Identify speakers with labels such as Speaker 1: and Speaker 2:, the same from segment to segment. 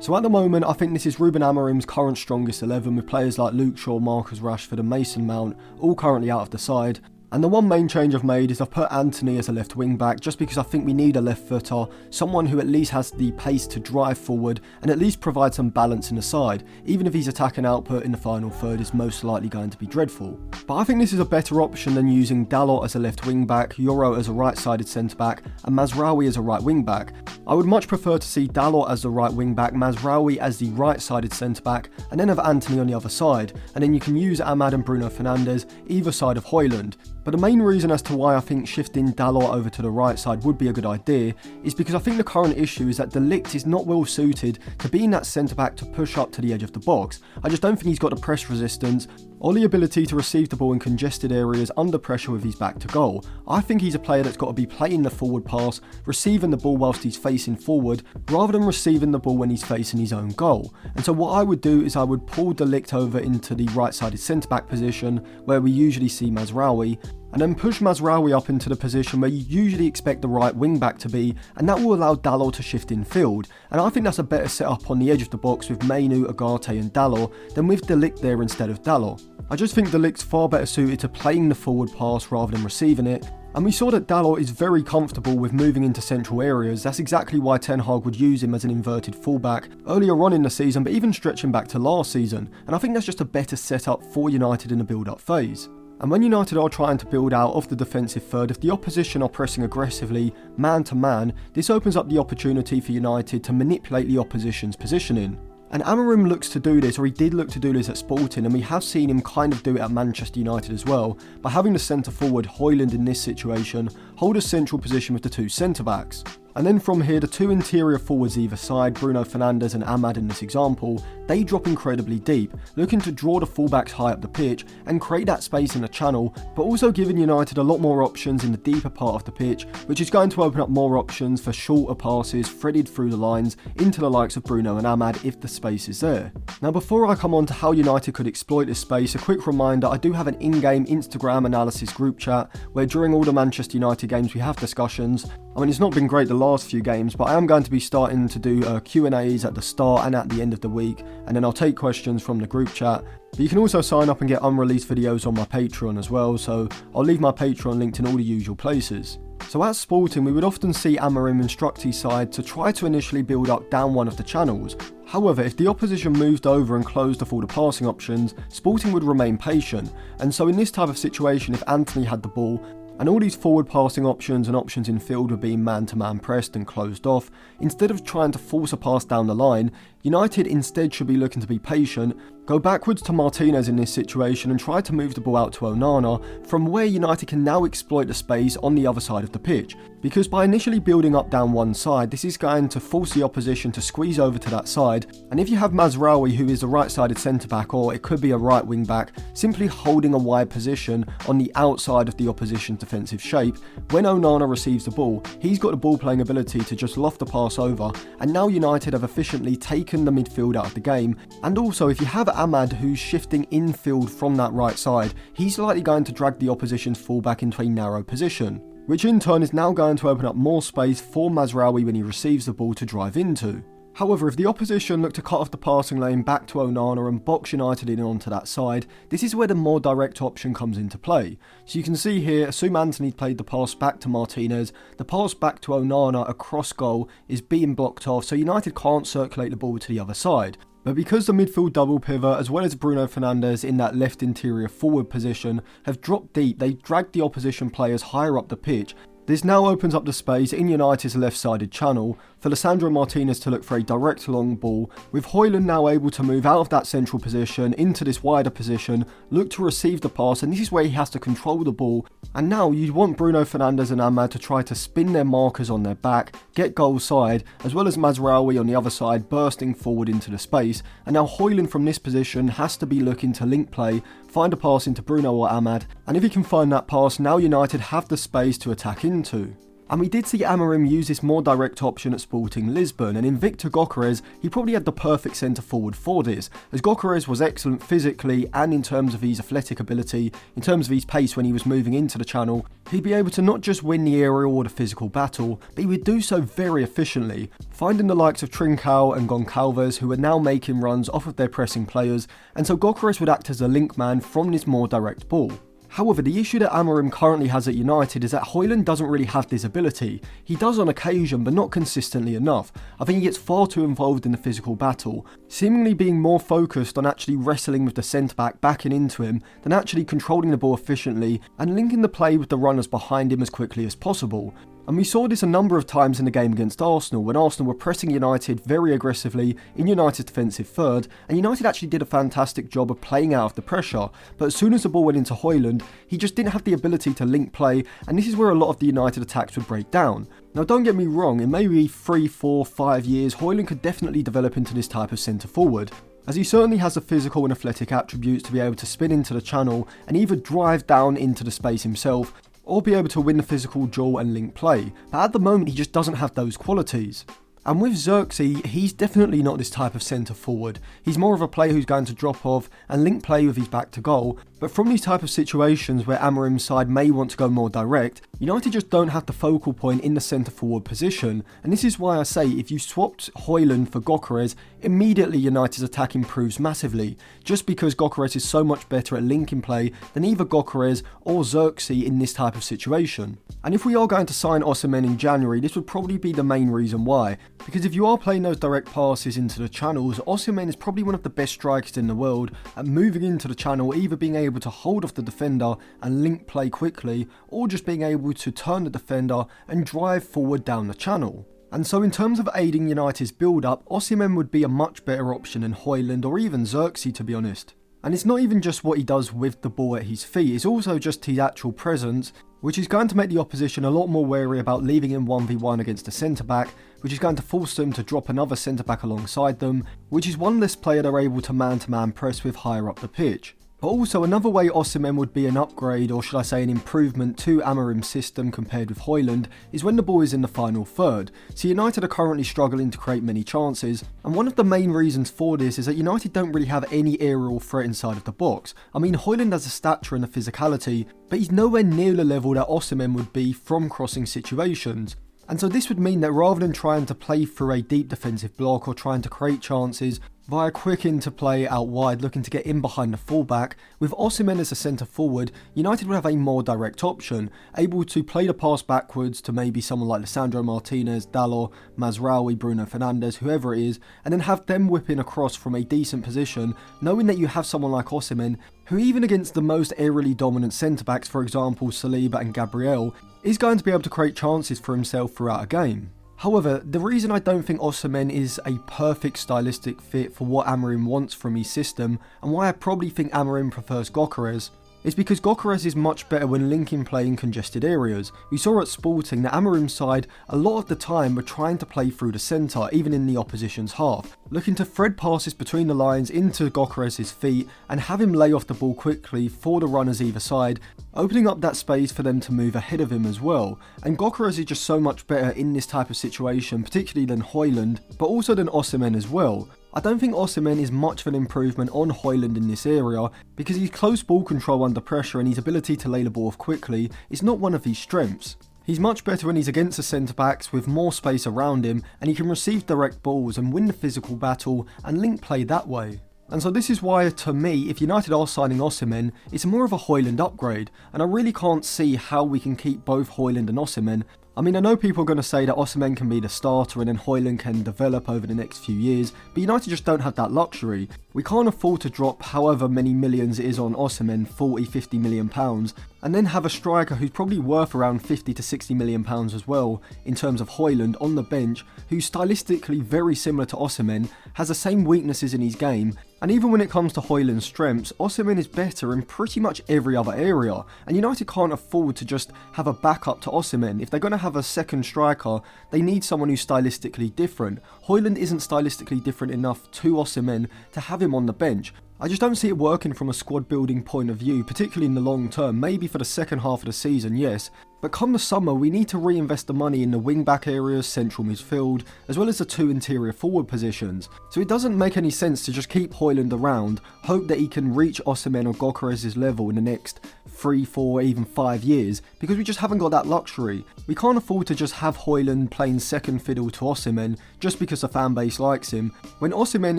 Speaker 1: So at the moment, I think this is Ruben Amorim's current strongest 11, with players like Luke Shaw, Marcus Rashford and Mason Mount all currently out of the side. And the one main change I've made is I've put Anthony as a left wing back, just because I think we need a left footer, someone who at least has the pace to drive forward and at least provide some balance in the side, even if his attacking output in the final third is most likely going to be dreadful. But I think this is a better option than using Dalot as a left wing back, Euro as a right sided centre back and Mazraoui as a right wing back. I would much prefer to see Dalot as the right wing back, Mazraoui as the right sided centre back and then have Anthony on the other side, and then you can use Ahmad and Bruno Fernandes either side of Højlund. But the main reason as to why I think shifting Dalot over to the right side would be a good idea is because I think the current issue is that De Ligt is not well suited to being that centre back to push up to the edge of the box. I just don't think he's got the press resistance or the ability to receive the ball in congested areas under pressure with his back to goal. I think he's a player that's got to be playing the forward pass, receiving the ball whilst he's facing forward, rather than receiving the ball when he's facing his own goal. And so what I would do is I would pull De Ligt over into the right-sided centre-back position, where we usually see Mazraoui, and then push Mazraoui up into the position where you usually expect the right wing-back to be, and that will allow Dalot to shift in field. And I think that's a better setup on the edge of the box with Mainoo, Ugarte and Dalot than with De Ligt there instead of Dalot. I just think De Ligt's far better suited to playing the forward pass rather than receiving it, and we saw that Dalot is very comfortable with moving into central areas. That's exactly why Ten Hag would use him as an inverted fullback earlier on in the season, but even stretching back to last season, and I think that's just a better setup for United in the build-up phase. And when United are trying to build out of the defensive third, if the opposition are pressing aggressively, man to man, this opens up the opportunity for United to manipulate the opposition's positioning. And Amorim looks to do this, or he did look to do this at Sporting, and we have seen him kind of do it at Manchester United as well, by having the centre forward Højlund in this situation hold a central position with the two centre backs. And then from here, the two interior forwards either side, Bruno Fernandes and Ahmad in this example, they drop incredibly deep, looking to draw the fullbacks high up the pitch and create that space in the channel, but also giving United a lot more options in the deeper part of the pitch, which is going to open up more options for shorter passes threaded through the lines into the likes of Bruno and Ahmad if the space is there. Now before I come on to how United could exploit this space, a quick reminder, I do have an in-game Instagram analysis group chat where during all the Manchester United games we have discussions. I mean, it's not been great the last few games, but I am going to be starting to do Q&As at the start and at the end of the week, and then I'll take questions from the group chat. But you can also sign up and get unreleased videos on my Patreon as well, so I'll leave my Patreon linked in all the usual places. So at Sporting, we would often see Amorim instruct his side to try to initially build up down one of the channels. However, if the opposition moved over and closed off all the passing options, Sporting would remain patient, and so in this type of situation, if Anthony had the ball, and all these forward passing options and options in field were being man-to-man pressed and closed off, instead of trying to force a pass down the line, United instead should be looking to be patient, go backwards to Martinez in this situation and try to move the ball out to Onana, from where United can now exploit the space on the other side of the pitch. Because by initially building up down one side, this is going to force the opposition to squeeze over to that side, and if you have Mazraoui, who is a right-sided centre-back, or it could be a right wing-back, simply holding a wide position on the outside of the opposition's defensive shape, when Onana receives the ball, he's got the ball-playing ability to just loft the pass over, and now United have efficiently taken the midfield out of the game. And also, if you have Ahmad who's shifting infield from that right side, he's likely going to drag the opposition's fullback into a narrow position, which in turn is now going to open up more space for Mazraoui when he receives the ball to drive into. However, if the opposition look to cut off the passing lane back to Onana and box United in onto that side, this is where the more direct option comes into play. So you can see here, assume Anthony played the pass back to Martinez, the pass back to Onana across goal is being blocked off, so United can't circulate the ball to the other side. But because the midfield double pivot, as well as Bruno Fernandes in that left interior forward position, have dropped deep, they dragged the opposition players higher up the pitch. This now opens up the space in United's left-sided channel for Lisandro Martinez to look for a direct long ball, with Højlund now able to move out of that central position into this wider position, look to receive the pass, and this is where he has to control the ball. And now you want Bruno Fernandes and Ahmad to try to spin their markers on their back, get goal side, as well as Mazraoui on the other side bursting forward into the space, and now Højlund from this position has to be looking to link play, find a pass into Bruno or Ahmad, and if he can find that pass, now United have the space to attack into. And we did see Amorim use this more direct option at Sporting Lisbon, and in Victor Gyökeres, he probably had the perfect centre-forward for this, as Gyökeres was excellent physically and in terms of his athletic ability, in terms of his pace when he was moving into the channel. He'd be able to not just win the aerial or the physical battle, but he would do so very efficiently, finding the likes of Trincao and Goncalves, who are now making runs off of their pressing players, and so Gyökeres would act as a link man from this more direct ball. However, the issue that Amorim currently has at United is that Højlund doesn't really have this ability. He does on occasion, but not consistently enough. I think he gets far too involved in the physical battle, seemingly being more focused on actually wrestling with the centre-back backing into him than actually controlling the ball efficiently and linking the play with the runners behind him as quickly as possible. And we saw this a number of times in the game against Arsenal, when Arsenal were pressing United very aggressively in United's defensive third, and United actually did a fantastic job of playing out of the pressure, but as soon as the ball went into Højlund, he just didn't have the ability to link play, and this is where a lot of the United attacks would break down. Now don't get me wrong, in maybe 3, 4, 5 years, Højlund could definitely develop into this type of centre forward, as he certainly has the physical and athletic attributes to be able to spin into the channel and either drive down into the space himself, or be able to win the physical duel and link play, but at the moment he just doesn't have those qualities. And with Xerxes, he's definitely not this type of centre forward. He's more of a player who's going to drop off and link play with his back to goal, but from these type of situations where Amorim's side may want to go more direct, United just don't have the focal point in the centre forward position, and this is why I say if you swapped Højlund for Gyökeres, immediately United's attack improves massively, just because Gyökeres is so much better at linking play than either Gyökeres or Xerxes in this type of situation. And if we are going to sign Osimhen in January, this would probably be the main reason why, because if you are playing those direct passes into the channels, Osimhen is probably one of the best strikers in the world at moving into the channel, either being able to hold off the defender and link play quickly, or just being able to turn the defender and drive forward down the channel. And so in terms of aiding United's build-up, Osimhen would be a much better option than Højlund or even Xerxes, to be honest. And it's not even just what he does with the ball at his feet, it's also just his actual presence, which is going to make the opposition a lot more wary about leaving him 1v1 against a centre-back, which is going to force them to drop another centre-back alongside them, which is one less player they're able to man-to-man press with higher up the pitch. But also another way Osimhen would be an upgrade, or should I say an improvement to Amorim's system compared with Højlund, is when the ball is in the final third. So United are currently struggling to create many chances, and one of the main reasons for this is that United don't really have any aerial threat inside of the box. I mean, Højlund has the stature and the physicality, but he's nowhere near the level that Osimhen would be from crossing situations. And so this would mean that rather than trying to play through a deep defensive block or trying to create chances via quick interplay out wide looking to get in behind the fullback, with Osimhen as a centre forward, United would have a more direct option, able to play the pass backwards to maybe someone like Lisandro Martinez, Dalot, Mazraoui, Bruno Fernandes, whoever it is, and then have them whipping across from a decent position, knowing that you have someone like Osimhen, who even against the most aerially dominant centre-backs, for example Saliba and Gabriel, is going to be able to create chances for himself throughout a game. However, the reason I don't think Osimhen is a perfect stylistic fit for what Amorim wants from his system, and why I probably think Amorim prefers Gyökeres, is because Gyökeres is much better when linking play in congested areas. We saw at Sporting that Amorim's side a lot of the time were trying to play through the centre, even in the opposition's half, looking to thread passes between the lines into Gyökeres' feet and have him lay off the ball quickly for the runners either side, opening up that space for them to move ahead of him as well. And Gyökeres is just so much better in this type of situation, particularly than Højlund, but also than Osimhen as well. I don't think Osimhen is much of an improvement on Højlund in this area, because his close ball control under pressure and his ability to lay the ball off quickly is not one of his strengths. He's much better when he's against the centre-backs with more space around him, and he can receive direct balls and win the physical battle and link play that way. And so this is why, to me, if United are signing Osimhen, it's more of a Højlund upgrade, and I really can't see how we can keep both Højlund and Osimhen. I mean, I know people are going to say that Osimhen can be the starter and then Højlund can develop over the next few years, but United just don't have that luxury. We can't afford to drop however many millions it is on Osimhen, 40-50 million pounds, and then have a striker who's probably worth around 50 to 60 million pounds as well, in terms of Højlund on the bench, who's stylistically very similar to Osimhen, has the same weaknesses in his game, and even when it comes to Højlund's strengths, Osimhen is better in pretty much every other area, and United can't afford to just have a backup to Osimhen. If they're going to have a second striker, they need someone who's stylistically different. Højlund isn't stylistically different enough to Osimhen to have him on the bench. I just don't see it working from a squad building point of view, particularly in the long term. Maybe for the second half of the season, yes, But come the summer, we need to reinvest the money in the wing-back areas, central midfield, as well as the 2 interior forward positions. So it doesn't make any sense to just keep Højlund around, hope that he can reach Osimhen or Gyökeres's level in the next 3, 4, even 5 years, because we just haven't got that luxury. We can't afford to just have Højlund playing second fiddle to Osimhen just because the fan base likes him, when Osimhen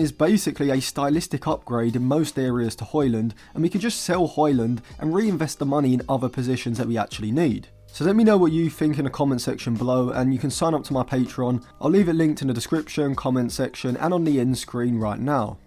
Speaker 1: is basically a stylistic upgrade in most areas to Højlund, and we can just sell Højlund and reinvest the money in other positions that we actually need. So let me know what you think in the comment section below, and you can sign up to my Patreon. I'll leave it linked in the description, comment section and on the end screen right now.